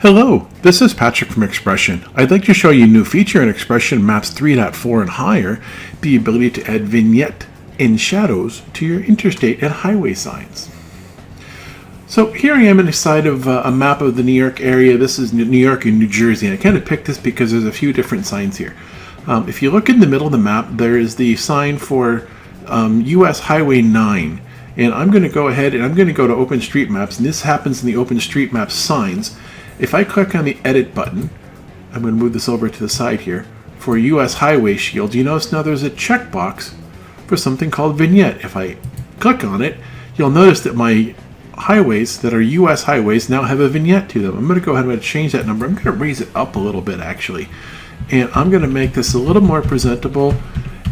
Hello, this is Patrick from XPression. I'd like to show you a new feature in XPression Maps 3.4 and higher, the ability to add vignette and shadows to your interstate and highway signs. So here I am inside of a map of the New York area. This is New York and New Jersey. And I kind of picked this because there's a few different signs here. If you look in the middle of the map, there is the sign for US Highway 9. And I'm going to go ahead and I'm going to go to OpenStreetMaps, and this happens in the OpenStreetMaps signs. If I click on the Edit button, I'm going to move this over to the side here, for US Highway Shield, you notice now there's a checkbox for something called Vignette. If I click on it, you'll notice that my highways that are US highways now have a vignette to them. I'm going to go ahead and change that number. I'm going to raise it up a little bit actually. And I'm going to make this a little more presentable.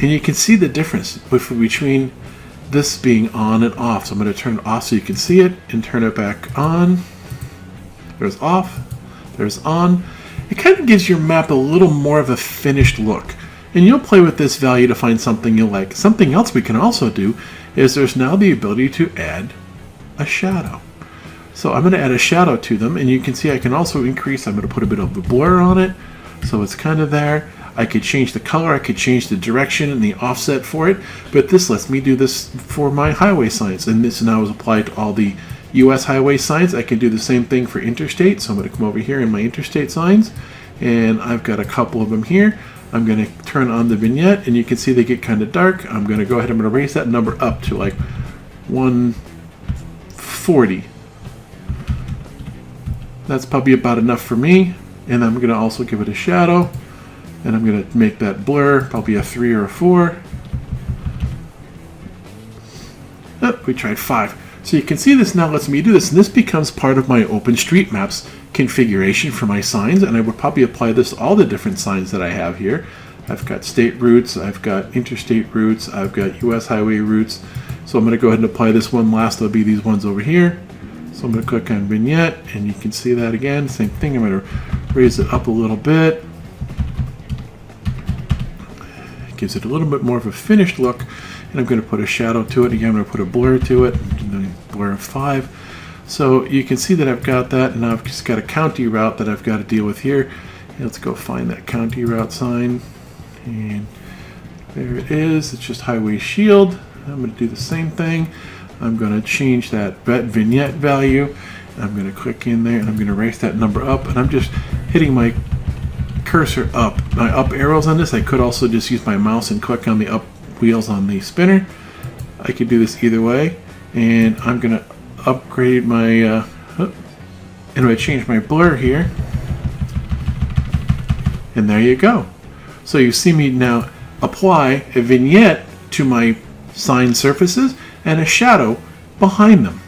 And you can see the difference between this being on and off. So I'm going to turn it off so you can see it and turn it back on. There's off, there's on. It kind of gives your map a little more of a finished look. And you'll play with this value to find something you like. Something else we can also do is there's now the ability to add a shadow. So I'm going to add a shadow to them, and you can see I can also increase. I'm going to put a bit of a blur on it, so it's kind of there. I could change the color, I could change the direction and the offset for it, but this lets me do this for my highway signs, and this now is applied to all the US highway signs. I can do the same thing for interstate, so I'm going to come over here in my interstate signs, and I've got a couple of them here. I'm going to turn on the vignette, and you can see they get kind of dark. I'm going to go ahead, I'm going to raise that number up to like 140. That's probably about enough for me, and I'm going to also give it a shadow, and I'm going to make that blur probably a 3 or a 4. Oh, we tried 5. So you can see this now lets me do this, and this becomes part of my OpenStreetMaps configuration for my signs, and I would probably apply this to all the different signs that I have here. I've got state routes, I've got interstate routes, I've got US highway routes. So I'm going to go ahead and apply this one last. There'll be these ones over here. So I'm going to click on Vignette, and you can see that again. Same thing. I'm going to raise it up a little bit. It gives it a little bit more of a finished look. And I'm going to put a shadow to it. Again, I'm going to put a blur to it. Blur of 5. So you can see that I've got that. And now I've just got a county route that I've got to deal with here. And let's go find that county route sign. And there it is. It's just Highway Shield. I'm going to do the same thing. I'm going to change that vignette value. I'm going to click in there, and I'm going to raise that number up. And I'm just hitting my cursor up. My up arrows on this. I could also just use my mouse and click on the up wheels on the spinner. I could do this either way. And I'm going to upgrade my, and I change my blur here. And there you go. So you see me now apply a vignette to my sign surfaces and a shadow behind them.